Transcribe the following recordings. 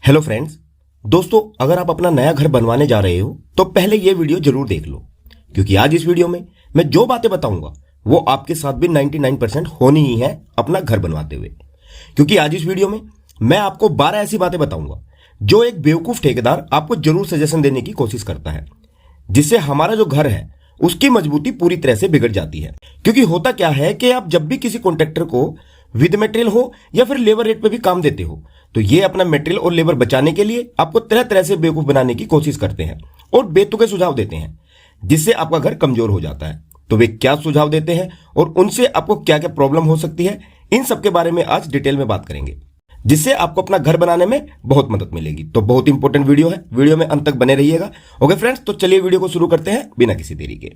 Hello friends. दोस्तों, अगर आप अपना नया घर बनवाने जा रहे हो तो पहले ये वीडियो जरूर देख लो, क्योंकि आज इस वीडियो में मैं जो बातें बताऊंगा वो आपके साथ भी 99% होनी ही है अपना घर बनवाते हुए। क्योंकि आज इस वीडियो में मैं आपको 12 ऐसी बातें बताऊंगा जो एक बेवकूफ ठेकेदार आपको जरूर सजेशन देने की कोशिश करता है, जिससे हमारा जो घर है उसकी मजबूती पूरी तरह से बिगड़ जाती है। क्योंकि होता क्या है कि आप जब भी किसी कॉन्ट्रैक्टर को विद मटेरियल हो या फिर लेबर रेट पे भी काम देते हो तो ये अपना मटेरियल और लेबर बचाने के लिए आपको तरह तरह से बेवकूफ बनाने की कोशिश करते हैं और बेतुके सुझाव देते हैं, जिससे आपका घर कमजोर हो जाता है। तो वे क्या सुझाव देते हैं और उनसे आपको क्या क्या प्रॉब्लम हो सकती है, इन सब के बारे में आज डिटेल में बात करेंगे, जिससे आपको अपना घर बनाने में बहुत मदद मिलेगी। तो बहुत इंपॉर्टेंट वीडियो है, वीडियो में अंत तक बने रहिएगा। ओके फ्रेंड्स, तो चलिए वीडियो को शुरू करते हैं बिना किसी देरी के।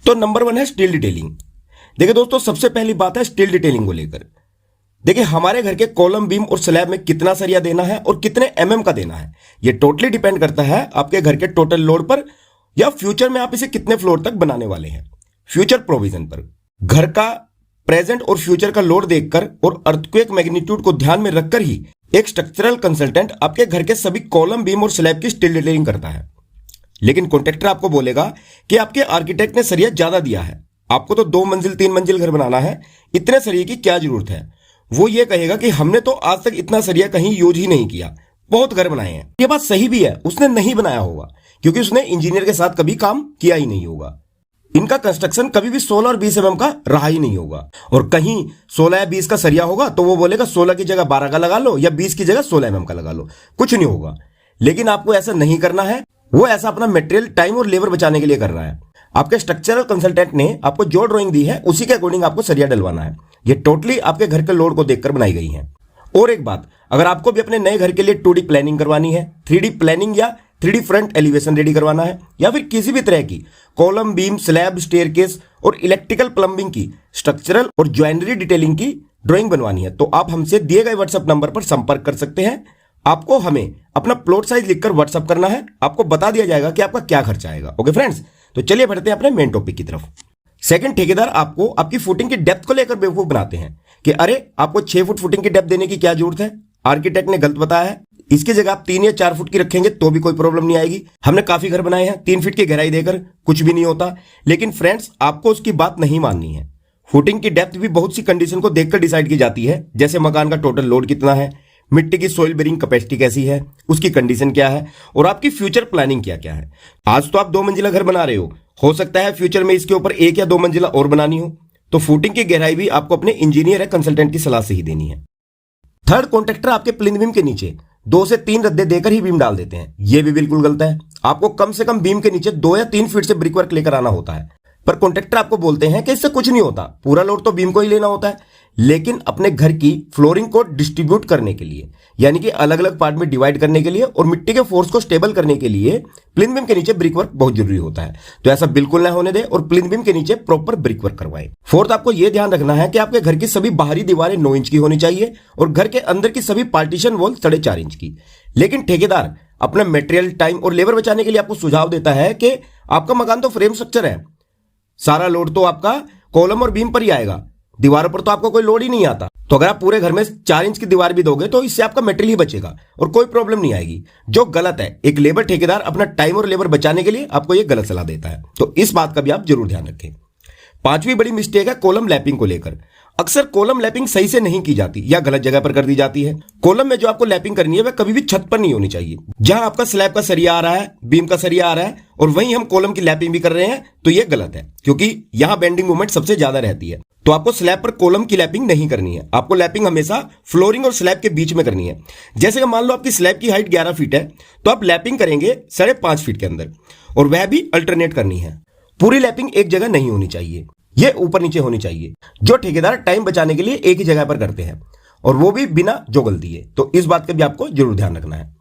तो नंबर 1 है स्टील डिटेलिंग। देखिए दोस्तों, सबसे पहली बात है स्टील डिटेलिंग को लेकर। देखिए, हमारे घर के कॉलम, बीम और स्लैब में कितना सरिया देना है और कितने एमएम का देना है, यह टोटली डिपेंड करता है आपके घर के टोटल लोड पर या फ्यूचर में आप इसे कितने फ्लोर तक बनाने वाले हैं। फ्यूचर प्रोविजन पर घर का प्रेजेंट और फ्यूचर का लोड देखकर और अर्थक्वेक मैग्नीट्यूड को ध्यान में रखकर ही एक स्ट्रक्चरल कंसल्टेंट आपके घर के सभी कॉलम, बीम और स्लैब की स्टील डिटेलिंग करता है। लेकिन कॉन्ट्रैक्टर आपको बोलेगा कि आपके आर्किटेक्ट ने सरिया ज्यादा दिया है, आपको तो 2 मंजिल 3 मंजिल घर बनाना है, इतने सरिये की क्या जरूरत है। वो ये कहेगा कि हमने तो आज तक इतना सरिया कहीं यूज ही नहीं किया, बहुत घर बनाए हैं। ये बात सही भी है, उसने नहीं बनाया होगा क्योंकि उसने इंजीनियर के साथ कभी काम किया ही नहीं होगा। इनका कंस्ट्रक्शन कभी भी 16 और 20 एमएम का रहा ही नहीं होगा, और कहीं 16 या 20 का सरिया होगा तो वो बोलेगा 16 की जगह 12 का लगा लो या 20 की जगह 16 एमएम का लगा लो, कुछ नहीं होगा। लेकिन आपको ऐसा नहीं करना है, वो ऐसा अपना मटेरियल, टाइम और लेबर बचाने के लिए कर रहा है। आपके स्ट्रक्चरल कंसल्टेंट ने आपको जो ड्राइंग दी है उसी के अकॉर्डिंग आपको सरिया डलवाना है। ये टोटली आपके घर के लोड को देखकर बनाई गई है। और एक बात, अगर आपको भी अपने नए घर के लिए 2D प्लानिंग करवानी है, 3D प्लानिंग या 3D फ्रंट एलिवेशन रेडी करवाना है, या फिर किसी भी तरह की कॉलम, बीम, स्लैब, स्टेयरकेस और इलेक्ट्रिकल प्लम्बिंग की स्ट्रक्चरल और ज्वेलरी डिटेलिंग की ड्राइंग बनवानी है, तो आप हमसे दिए गए व्हाट्सएप नंबर पर संपर्क कर सकते हैं। आपको हमें अपना प्लॉट साइज लिखकर व्हाट्सएप करना है, आपको बता दिया जाएगा कि आपका क्या खर्चा आएगा। ओके फ्रेंड्स, तो चलिए बढ़ते हैं अपने मेन टॉपिक की तरफ। सेकंड, ठेकेदार आपको आपकी फुटिंग की डेप्थ को लेकर बेवकूफ बनाते हैं कि अरे आपको 6 फुट फुटिंग की डेप्थ देने की क्या जरूरत है, आर्किटेक्ट ने गलत बताया है, इसकी जगह आप 3 या 4 फुट की रखेंगे तो भी कोई प्रॉब्लम नहीं आएगी। हमने काफी घर बनाए हैं 3 फीट की गहराई देकर, कुछ भी नहीं होता। लेकिन फ्रेंड्स, आपको उसकी बात नहीं माननी है। फुटिंग की डेप्थ भी बहुत सी कंडीशन को देखकर डिसाइड की जाती है, जैसे मकान का टोटल लोड कितना है, मिट्टी की सोइल बेरिंग कैपेसिटी कैसी है, उसकी कंडीशन क्या है, और आपकी फ्यूचर प्लानिंग क्या क्या है। आज तो आप 2 मंजिला घर बना रहे हो सकता है फ्यूचर में इसके ऊपर 1 या 2 मंजिला और बनानी हो, तो फुटिंग की गहराई भी आपको अपने इंजीनियर या कंसल्टेंट की सलाह से ही देनी है। थर्ड, कॉन्ट्रैक्टर आपके प्लिंथ बीम के नीचे 2 से 3 रद्दे देकर ही बीम डाल देते हैं, यह भी बिल्कुल गलत है। आपको कम से कम बीम के नीचे 2 या 3 फीट से ब्रिक वर्क लेकर आना होता है, पर कॉन्ट्रैक्टर आपको बोलते हैं कि इससे कुछ नहीं होता, पूरा लोड तो बीम को ही लेना होता है। लेकिन अपने घर की फ्लोरिंग को डिस्ट्रीब्यूट करने के लिए, यानी कि अलग अलग पार्ट में डिवाइड करने के लिए और मिट्टी के फोर्स को स्टेबल करने के लिए प्लिंथ बीम के नीचे ब्रिक वर्क बहुत जरूरी होता है। तो ऐसा बिल्कुल ना होने दे और प्लिंथ बीम के नीचे प्रॉपर ब्रिक वर्क करवाएं। फोर्थ, आपको यह ध्यान रखना है कि आपके घर की सभी बाहरी दीवारें 9 इंच की होनी चाहिए और घर के अंदर की सभी पार्टीशन वॉल 4.5 इंच की। लेकिन ठेकेदार अपना मटेरियल, टाइम और लेबर बचाने के लिए आपको सुझाव देता है कि आपका मकान तो फ्रेम स्ट्रक्चर है, सारा लोड तो आपका कॉलम और बीम पर ही आएगा, दीवारों पर तो आपको कोई लोड ही नहीं आता। तो अगर आप पूरे घर में 4 इंच की दीवार भी दोगे तो इससे आपका मटेरियल ही बचेगा और कोई प्रॉब्लम नहीं आएगी, जो गलत है। एक लेबर ठेकेदार अपना टाइम और लेबर बचाने के लिए आपको यह गलत सलाह देता है, तो इस बात का भी आप जरूर ध्यान रखें। 5वीं बड़ी मिस्टेक है कॉलम लैपिंग को लेकर। अक्सर कॉलम लैपिंग सही से नहीं की जाती या गलत जगह पर कर दी जाती है। कॉलम में जो आपको लैपिंग करनी है वह कभी भी छत पर नहीं होनी चाहिए। जहां आपका स्लैब का सरिया आ रहा है, बीम का सरिया आ रहा है और वहीं हम कॉलम की लैपिंग भी कर रहे हैं, तो यह गलत है, क्योंकि यहां बेंडिंग मोमेंट सबसे ज्यादा रहती है। तो आपको स्लैब पर कॉलम की लैपिंग नहीं करनी है, आपको लैपिंग हमेशा फ्लोरिंग और स्लैब के बीच में करनी है। जैसे कि मान लो आपकी स्लैब की हाइट 11 फीट है तो आप लैपिंग करेंगे 5.5 फीट के अंदर, और वह भी अल्टरनेट करनी है। पूरी लैपिंग एक जगह नहीं होनी चाहिए, यह ऊपर नीचे होनी चाहिए, जो ठेकेदार टाइम बचाने के लिए एक ही जगह पर करते हैं, और वो भी बिना जोगल दिए। तो इस बात का भी आपको जरूर ध्यान रखना है।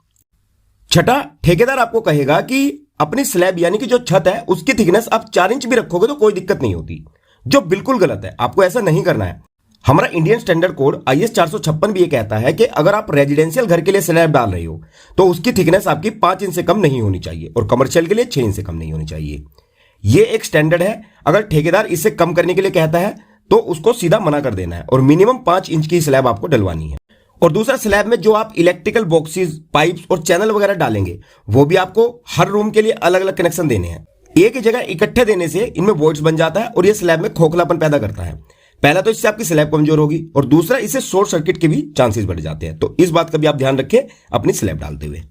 छठा, ठेकेदार आपको कहेगा कि अपनी स्लैब यानी कि जो छत है उसकी थिकनेस आप 4 इंच भी रखोगे तो कोई दिक्कत नहीं होती, जो बिल्कुल गलत है। आपको ऐसा नहीं करना है। हमारा इंडियन स्टैंडर्ड कोड IS 456 भी ये कहता है कि अगर आप रेजिडेंशियल घर के लिए स्लैब डाल रहे हो तो उसकी थिकनेस आपकी 5 इंच से कम नहीं होनी चाहिए और कमर्शियल के लिए 6 इंच से कम नहीं होनी चाहिए। ये एक स्टैंडर्ड है। अगर ठेकेदार इससे कम करने के लिए कहता है तो उसको सीधा मना कर देना है और मिनिमम 5 इंच की स्लैब आपको डलवानी है। और दूसरा, स्लैब में जो आप इलेक्ट्रिकल बॉक्सेस, पाइप्स और चैनल वगैरह डालेंगे वो भी आपको हर रूम के लिए अलग अलग कनेक्शन देने हैं। एक ही जगह इकट्ठे देने से इनमें वॉइड्स बन जाता है और ये स्लैब में खोखलापन पैदा करता है। पहला तो इससे आपकी स्लैब कमजोर होगी और दूसरा, इससे शॉर्ट सर्किट के भी चांसेस बढ़ जाते हैं। तो इस बात का भी आप ध्यान रखें अपनी स्लैब डालते हुए।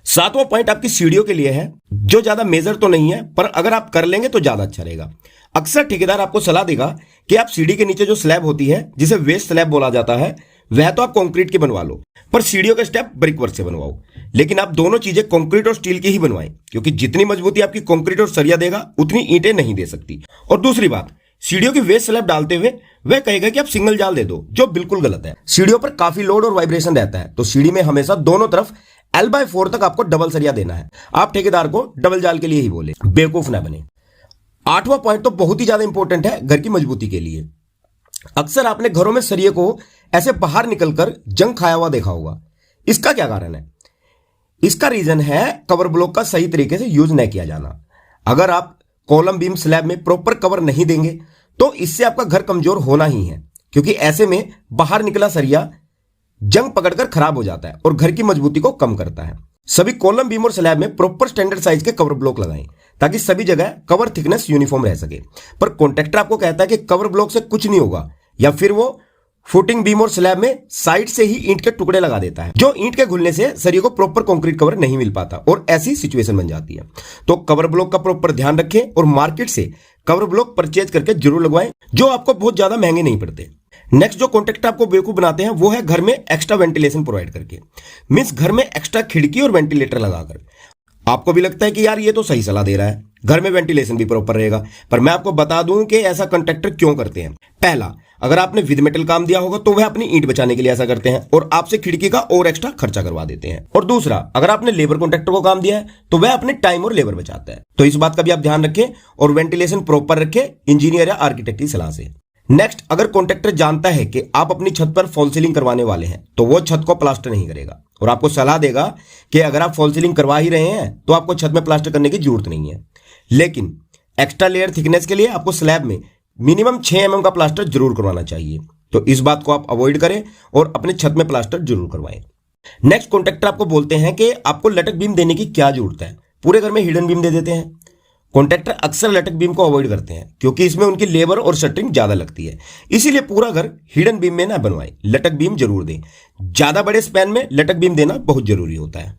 सातवां पॉइंट आपकी सीढ़ियों के लिए है, जो ज्यादा मेजर तो नहीं है पर अगर आप कर लेंगे तो ज्यादा अच्छा रहेगा। अक्सर ठेकेदार आपको सलाह देगा कि आप सीढ़ी के नीचे जो स्लैब होती है, जिसे वेस्ट स्लैब बोला जाता है, वह तो आप कंक्रीट की बनवा लो, पर सीढ़ियों का स्टेप ब्रिक वर्क से बनवाओ। लेकिन आप दोनों चीजें कंक्रीट और स्टील की ही बनवाएं, क्योंकि जितनी मजबूती आपकी कंक्रीट और सरिया देगा उतनी ईंटें नहीं दे सकती। और दूसरी बात, सीढ़ियों की वेस्ट स्लैब डालते हुए वह कहेगा कि आप सिंगल जाल दे दो, जो बिल्कुल गलत है। सीढ़ियों पर काफी लोड और वाइब्रेशन रहता है, तो सीढ़ी में हमेशा दोनों तरफ L/4 तक आपको डबल सरिया देना है। आप ठेकेदार को डबल जाल के लिए ही बोले, बेवकूफ ना बने। आठवां पॉइंट तो बहुत ही ज्यादा इंपॉर्टेंट है घर की मजबूती के लिए। अक्सर आपने घरों में सरिये को ऐसे बाहर निकलकर जंग खाया हुआ देखा होगा। इसका क्या कारण है? इसका रीजन है कवर ब्लॉक का सही तरीके से यूज नहीं किया जाना। अगर आप कॉलम बीम स्लैब में प्रॉपर कवर नहीं देंगे तो इससे आपका घर कमजोर होना ही है, क्योंकि ऐसे में बाहर निकला सरिया जंग पकड़कर खराब हो जाता है और घर की मजबूती को कम करता है। सभी कॉलम बीम और स्लैब में प्रॉपर स्टैंडर्ड साइज के कवर ब्लॉक लगाएं, ताकि सभी जगह कवर थिकनेस यूनिफॉर्म रह सके। पर कॉन्ट्रैक्टर आपको कहता है कि कवर ब्लॉक से कुछ नहीं होगा, या फिर वो फुटिंग बीम और स्लैब में साइड से ही ईंट के टुकड़े लगा देता है, जो ईंट के घुलने से सरिये को प्रॉपर कंक्रीट कवर नहीं मिल पाता और ऐसी सिचुएशन बन जाती है। तो कवर ब्लॉक का प्रॉपर ध्यान रखें और मार्केट से कवर ब्लॉक परचेज करके जरूर लगवाएं, जो आपको बहुत ज्यादा महंगे नहीं पड़ते। नेक्स्ट जो कॉन्ट्रैक्टर आपको बेवकूफ बनाते हैं वो है घर में एक्स्ट्रा वेंटिलेशन प्रोवाइड करके, मींस घर में एक्स्ट्रा खिड़की और वेंटिलेटर लगाकर। आपको भी लगता है कि यार ये तो सही सलाह दे रहा है, घर में वेंटिलेशन भी प्रॉपर रहेगा, पर मैं आपको बता दूं कि ऐसा कॉन्ट्रैक्टर क्यों करते हैं। पहला, अगर आपने विद मेटल काम दिया होगा तो वह अपनी ईंट बचाने के लिए ऐसा करते हैं और आपसे खिड़की का और एक्स्ट्रा खर्चा करवा देते हैं। और दूसरा, अगर आपने लेबर कॉन्ट्रैक्टर को काम दिया है तो वह अपने टाइम और लेबर बचाता है। तो इस बात का भी आप ध्यान रखें और वेंटिलेशन प्रॉपर रखें इंजीनियर या आर्किटेक्ट की सलाह से। नेक्स्ट, अगर कॉन्ट्रैक्टर जानता है कि आप अपनी छत पर फॉल सीलिंग करवाने वाले हैं तो वो छत को प्लास्टर नहीं करेगा और आपको सलाह देगा कि अगर आप फॉल सीलिंग करवा ही रहे हैं तो आपको छत में प्लास्टर करने की जरूरत नहीं है। लेकिन एक्स्ट्रा लेयर थिकनेस के लिए आपको स्लैब में मिनिमम 6 mm का प्लास्टर जरूर करवाना चाहिए। तो इस बात को आप अवॉइड करें और अपने छत में प्लास्टर जरूर करवाएं। नेक्स्ट, कॉन्ट्रैक्टर आपको बोलते हैं कि आपको लटक बीम देने की क्या जरूरत है, पूरे घर में हिडन बीम दे देते हैं। कॉन्ट्रैक्टर अक्सर लटक बीम को अवॉइड करते हैं क्योंकि इसमें उनकी लेबर और शटरिंग ज्यादा लगती है, इसीलिए पूरा घर हिडन बीम में ना बनवाएं, लटक बीम जरूर दें। ज्यादा बड़े स्पैन में लटक बीम देना बहुत जरूरी होता है।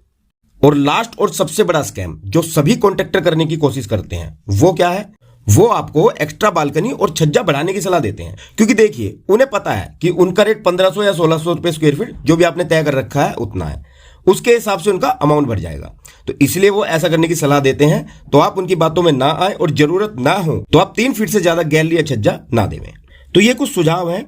और लास्ट और सबसे बड़ा स्कैम जो सभी कॉन्ट्रैक्टर करने की कोशिश करते हैं वो क्या है? वो आपको एक्स्ट्रा बालकनी और छज्जा बढ़ाने की सलाह देते हैं, क्योंकि देखिए उन्हें पता है कि उनका रेट 1500 या 1600 रुपए स्क्वायर फीट जो भी आपने तय कर रखा है उतना है, उसके हिसाब से उनका अमाउंट बढ़ जाएगा। तो इसलिए वो ऐसा करने की सलाह देते हैं। तो आप उनकी बातों में ना आए और जरूरत ना हो तो आप 3 फीट से ज्यादा गैलरी या छज्जा ना देवें। तो ये कुछ सुझाव हैं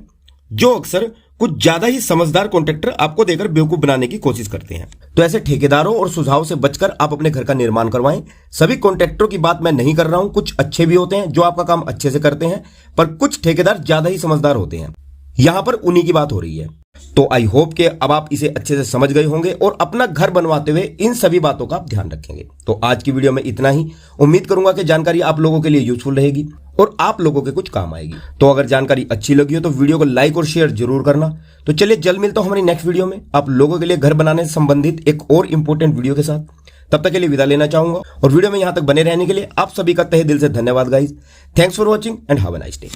जो अक्सर कुछ ज्यादा ही समझदार कॉन्ट्रैक्टर आपको देकर बेवकूफ बनाने की कोशिश करते हैं। तो ऐसे ठेकेदारों और सुझाव से बचकर आप अपने घर का निर्माण करवाएं। सभी कॉन्ट्रैक्टरों की बात मैं नहीं कर रहा हूं, कुछ अच्छे भी होते हैं जो आपका काम अच्छे से करते हैं, पर कुछ ठेकेदार ज्यादा ही समझदार होते हैं। यहां पर उन्हीं की बात हो रही है। तो आई होप कि अब आप इसे अच्छे से समझ गए होंगे और अपना घर बनवाते हुए इन सभी बातों का आप ध्यान रखेंगे। तो आज की वीडियो में इतना ही। उम्मीद करूंगा कि जानकारी आप लोगों के लिए यूजफुल रहेगी और आप लोगों के कुछ काम आएगी। तो अगर जानकारी अच्छी लगी हो तो वीडियो को लाइक और शेयर जरूर करना। तो चलिए जल्द मिलता हूं हमारी नेक्स्ट वीडियो में आप लोगों के लिए घर बनाने से संबंधित एक और इंपॉर्टेंट वीडियो के साथ। तब तक के लिए विदा लेना चाहूंगा और वीडियो में यहां तक बने रहने के लिए आप सभी का तहे दिल से धन्यवाद guys. Thanks for watching and have a nice day.